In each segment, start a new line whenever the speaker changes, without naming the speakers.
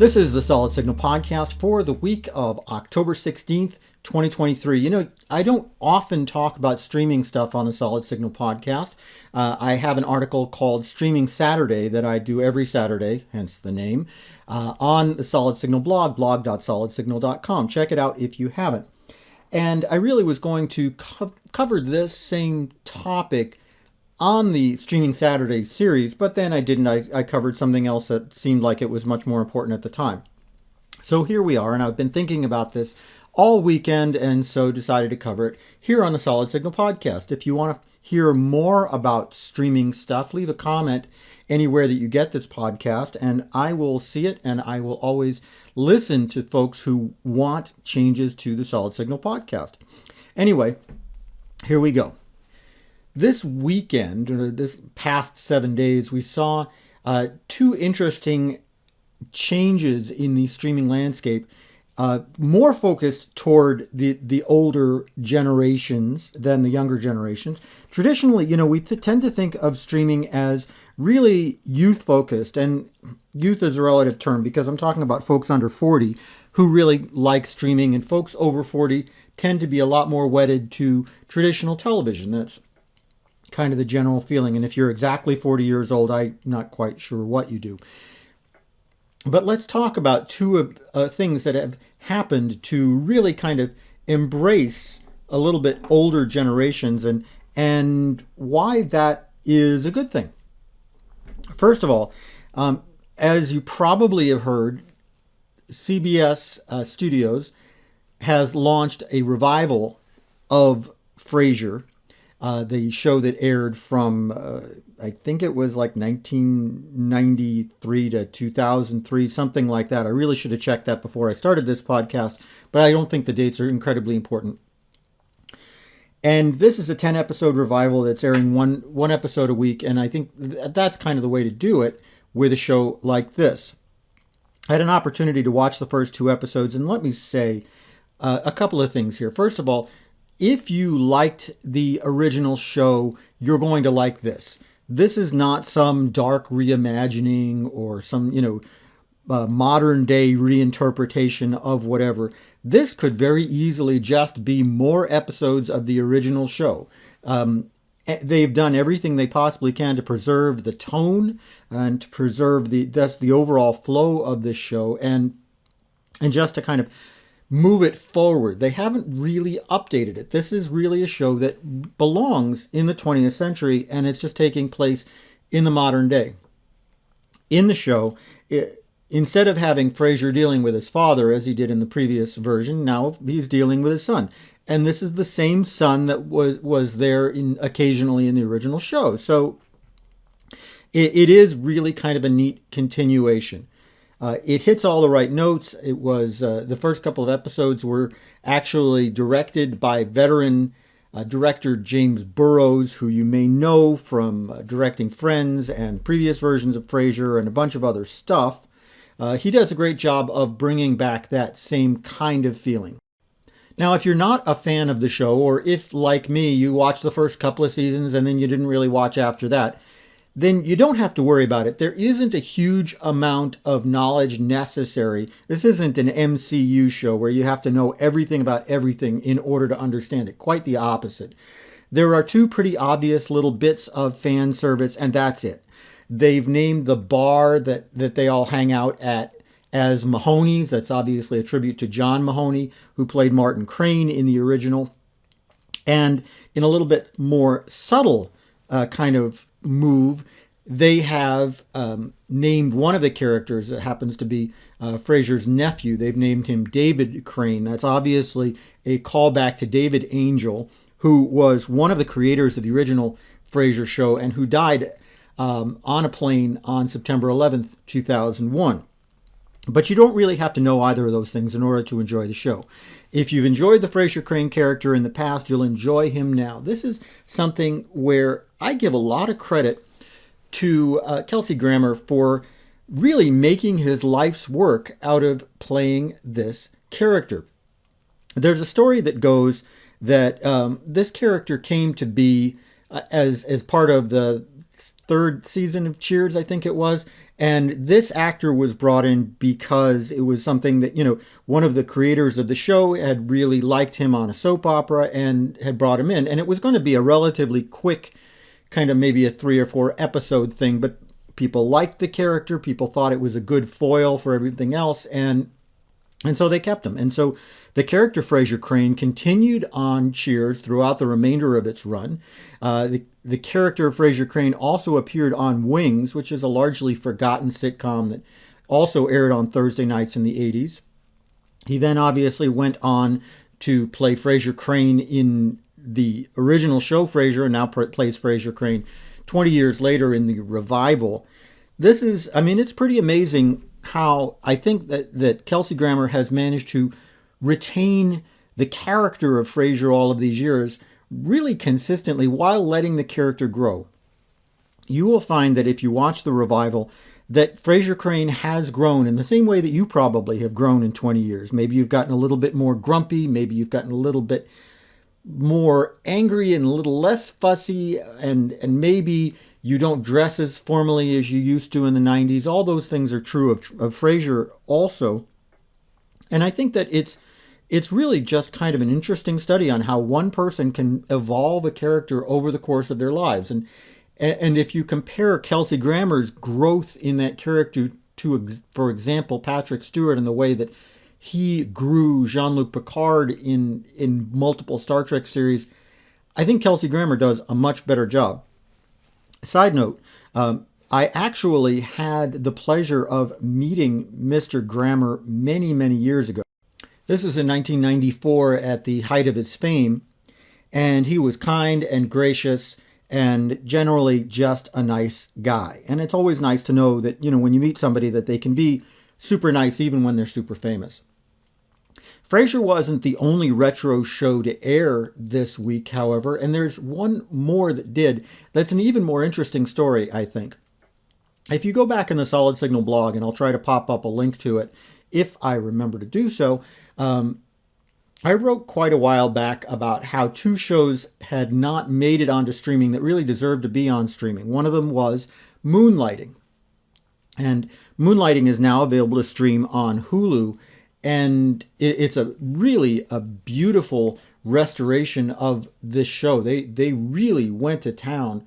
This is the Solid Signal podcast for the week of October 16th, 2023. You know, I don't often talk about streaming stuff on the Solid Signal podcast. I have an article called Streaming Saturday that I do every Saturday, hence the name, on the Solid Signal blog, blog.solidsignal.com. Check it out if you haven't. And I really was going to cover this same topic on the Streaming Saturday series, but then I didn't. I covered something else that seemed like it was much more important at the time. So here we are, and I've been thinking about this all weekend, and so decided to cover it here on the Solid Signal podcast. If you want to hear more about streaming stuff, leave a comment anywhere that you get this podcast, and I will see it, and I will always listen to folks who want changes to the Solid Signal podcast. Anyway, here we go. This weekend, or this past 7 days, we saw two interesting changes in the streaming landscape, more focused toward the older generations than the younger generations. Traditionally, you know, we tend to think of streaming as really youth-focused, and youth is a relative term because I'm talking about folks under 40 who really like streaming, and folks over 40 tend to be a lot more wedded to traditional television. That's kind of the general feeling. And if you're exactly 40 years old, I'm not quite sure what you do. But let's talk about two of things that have happened to really kind of embrace a little bit older generations and why that is a good thing. First of all, as you probably have heard, CBS Studios has launched a revival of Frasier, the show that aired from, I think it was like 1993 to 2003, something like that. I really should have checked that before I started this podcast, but I don't think the dates are incredibly important. And this is a 10-episode revival that's airing one episode a week, and I think that's kind of the way to do it with a show like this. I had an opportunity to watch the first two episodes, and let me say a couple of things here. First of all, if you liked the original show, you're going to like this. This is not some dark reimagining or some, modern day reinterpretation of whatever. This could very easily just be more episodes of the original show. They've done everything they possibly can to preserve the tone and to preserve the overall flow of this show and just to kind of move it forward. They haven't really updated it. This is really a show that belongs in the 20th century, and it's just taking place in the modern day. In the show, instead of having Frasier dealing with his father, as he did in the previous version, now he's dealing with his son. And this is the same son that was there occasionally in the original show. So it is really kind of a neat continuation. It hits all the right notes. It was the first couple of episodes were actually directed by veteran director James Burrows, who you may know from directing Friends and previous versions of Frasier and a bunch of other stuff. He does a great job of bringing back that same kind of feeling. Now, if you're not a fan of the show, or if, like me, you watched the first couple of seasons and then you didn't really watch after that, then you don't have to worry about it. There isn't a huge amount of knowledge necessary. This isn't an MCU show where you have to know everything about everything in order to understand it. Quite the opposite. There are two pretty obvious little bits of fan service, and that's it. They've named the bar that they all hang out at as Mahoney's. That's obviously a tribute to John Mahoney, who played Martin Crane in the original. And in a little bit more subtle kind of move, they have named one of the characters that happens to be Frasier's nephew. They've named him David Crane. That's obviously a callback to David Angel, who was one of the creators of the original Frasier show and who died on a plane on September 11th, 2001. But you don't really have to know either of those things in order to enjoy the show. If you've enjoyed the Frasier Crane character in the past, you'll enjoy him now. This is something where I give a lot of credit to Kelsey Grammer for really making his life's work out of playing this character. There's a story that goes that this character came to be as part of the third season of Cheers, I think it was, And this actor was brought in because it was something that, one of the creators of the show had really liked him on a soap opera and had brought him in. And it was going to be a relatively quick, kind of maybe a 3 or 4 episode thing, but people liked the character. People thought it was a good foil for everything else. And so they kept him. And so the character Frasier Crane continued on Cheers throughout the remainder of its run. The character of Frasier Crane also appeared on Wings, which is a largely forgotten sitcom that also aired on Thursday nights in the 80s. He then obviously went on to play Frasier Crane in the original show Frasier, and now plays Frasier Crane 20 years later in the revival. It's pretty amazing how I think that Kelsey Grammer has managed to retain the character of Frasier all of these years really consistently while letting the character grow. You will find that if you watch the revival, that Frasier Crane has grown in the same way that you probably have grown in 20 years. Maybe you've gotten a little bit more grumpy, maybe you've gotten a little bit more angry and a little less fussy, and maybe you don't dress as formally as you used to in the 90s. All those things are true of Frasier also. And I think that it's really just kind of an interesting study on how one person can evolve a character over the course of their lives. And if you compare Kelsey Grammer's growth in that character to, for example, Patrick Stewart, and the way that he grew Jean-Luc Picard in multiple Star Trek series, I think Kelsey Grammer does a much better job. Side note, I actually had the pleasure of meeting Mr. Grammer many, many years ago. This was in 1994 at the height of his fame, and he was kind and gracious and generally just a nice guy. And it's always nice to know that, when you meet somebody, that they can be super nice even when they're super famous. Frasier wasn't the only retro show to air this week, however, and there's one more that did. That's an even more interesting story, I think. If you go back in the Solid Signal blog, and I'll try to pop up a link to it if I remember to do so, I wrote quite a while back about how 2 shows had not made it onto streaming that really deserved to be on streaming. One of them was Moonlighting. And Moonlighting is now available to stream on Hulu. And it's really a beautiful restoration of this show. They really went to town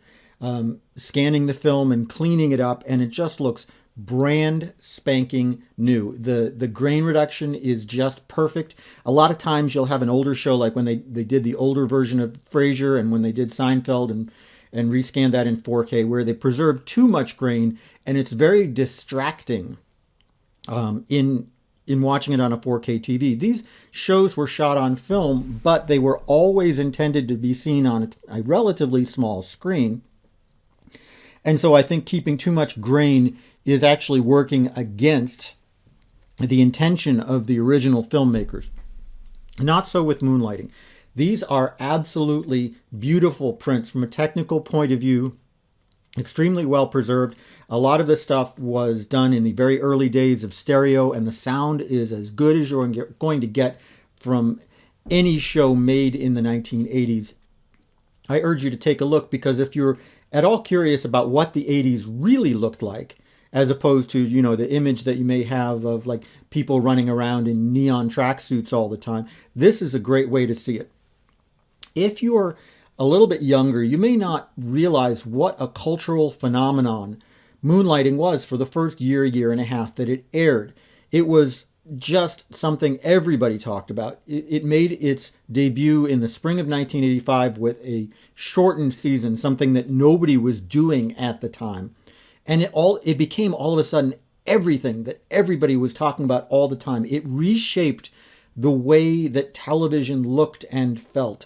scanning the film and cleaning it up, and it just looks brand spanking new. The grain reduction is just perfect. A lot of times you'll have an older show, like when they did the older version of Frasier, and when they did Seinfeld and rescanned that in 4K, where they preserve too much grain, and it's very distracting in watching it on a 4K TV. These shows were shot on film, but they were always intended to be seen on a relatively small screen. And so I think keeping too much grain is actually working against the intention of the original filmmakers. Not so with Moonlighting. These are absolutely beautiful prints from a technical point of view, extremely well preserved. A lot of the stuff was done in the very early days of stereo, and the sound is as good as you're going to get from any show made in the 1980s. I urge you to take a look, because if you're at all curious about what the 80s really looked like, as opposed to, the image that you may have of like people running around in neon tracksuits all the time, this is a great way to see it. If you're a little bit younger, you may not realize what a cultural phenomenon Moonlighting was for the first year and a half that it aired. It was just something everybody talked about. It made its debut in the spring of 1985 with a shortened season, something that nobody was doing at the time. And it became all of a sudden everything that everybody was talking about all the time. It reshaped the way that television looked and felt.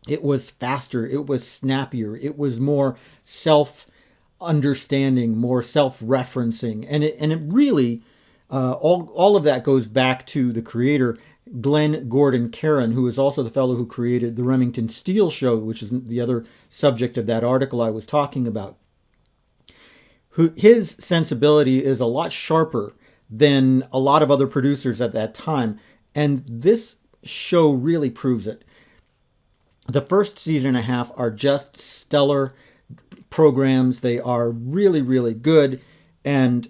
It was faster, it was snappier, it was more self-understanding, more self-referencing. And it really, all of that goes back to the creator, Glenn Gordon Caron, who is also the fellow who created the Remington Steele Show, which is the other subject of that article I was talking about. His sensibility is a lot sharper than a lot of other producers at that time, and this show really proves it. The first season and a half are just stellar programs. They are really, really good, And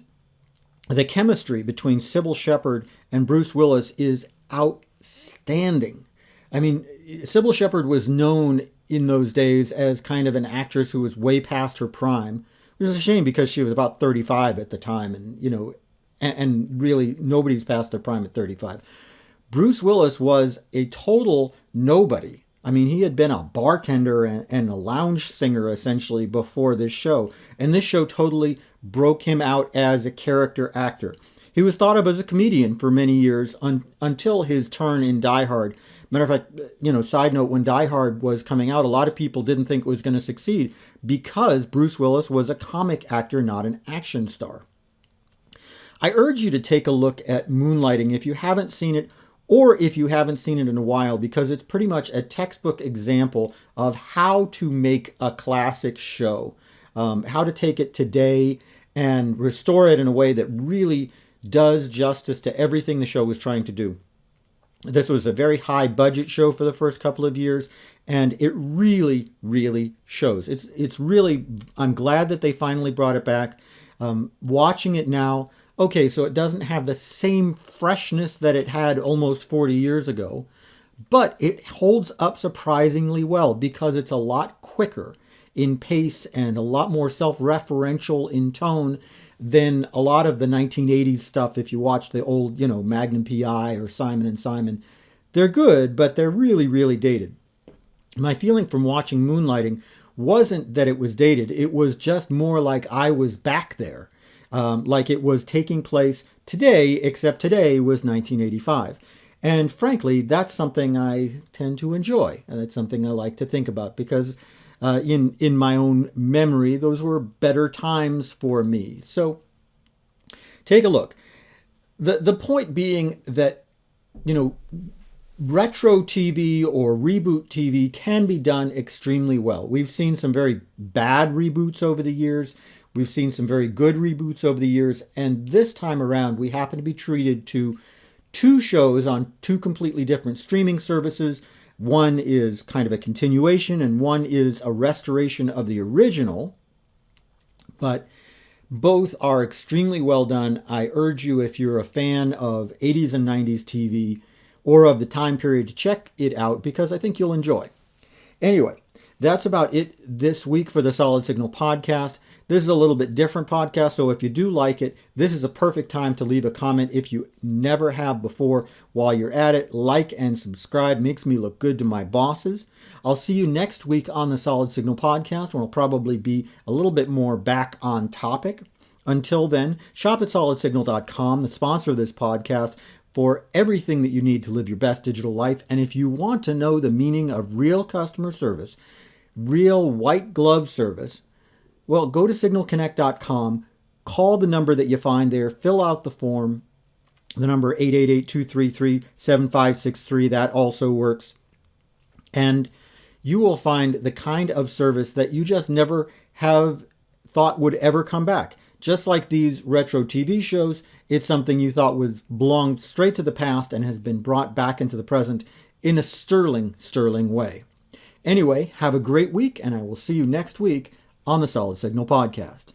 the chemistry between Sybil Shepherd and Bruce Willis is outstanding. I mean, Sybil Shepherd was known in those days as kind of an actress who was way past her prime, which is a shame because she was about 35 at the time, and and really nobody's past their prime at 35. Bruce Willis was a total nobody. I mean, he had been a bartender and a lounge singer essentially before this show, and this show totally broke him out as a character actor. He was thought of as a comedian for many years until his turn in Die Hard. Matter of fact, side note, when Die Hard was coming out, a lot of people didn't think it was going to succeed because Bruce Willis was a comic actor, not an action star. I urge you to take a look at Moonlighting if you haven't seen it, or if you haven't seen it in a while, because it's pretty much a textbook example of how to make a classic show, how to take it today and restore it in a way that really does justice to everything the show was trying to do. This was a very high budget show for the first couple of years, and it really, really shows. It's really, I'm glad that they finally brought it back. Watching it now, okay, so it doesn't have the same freshness that it had almost 40 years ago, but it holds up surprisingly well because it's a lot quicker in pace and a lot more self-referential in tone than a lot of the 1980s stuff. If you watch the old, Magnum PI or Simon and Simon, they're good, but they're really, really dated. My feeling from watching Moonlighting wasn't that it was dated. It was just more like I was back there. Like it was taking place today, except today was 1985. And frankly, that's something I tend to enjoy. And it's something I like to think about because in my own memory, those were better times for me. So take a look. The point being that, retro TV or reboot TV can be done extremely well. We've seen some very bad reboots over the years. We've seen some very good reboots over the years, and this time around, we happen to be treated to two shows on two completely different streaming services. One is kind of a continuation, and one is a restoration of the original, but both are extremely well done. I urge you, if you're a fan of 80s and 90s TV or of the time period, to check it out because I think you'll enjoy. Anyway, that's about it this week for the Solid Signal podcast. This is a little bit different podcast, so if you do like it, this is a perfect time to leave a comment if you never have before. While you're at it, like and subscribe. Makes me look good to my bosses. I'll see you next week on the Solid Signal podcast, when I'll probably be a little bit more back on topic. Until then, shop at solidsignal.com, the sponsor of this podcast, for everything that you need to live your best digital life. And if you want to know the meaning of real customer service, real white glove service, well, go to signalconnect.com, call the number that you find there, fill out the form, the number 888-233-7563, that also works. And you will find the kind of service that you just never have thought would ever come back. Just like these retro TV shows, it's something you thought belonged straight to the past and has been brought back into the present in a sterling way. Anyway, have a great week, and I will see you next week on the Solid Signal podcast.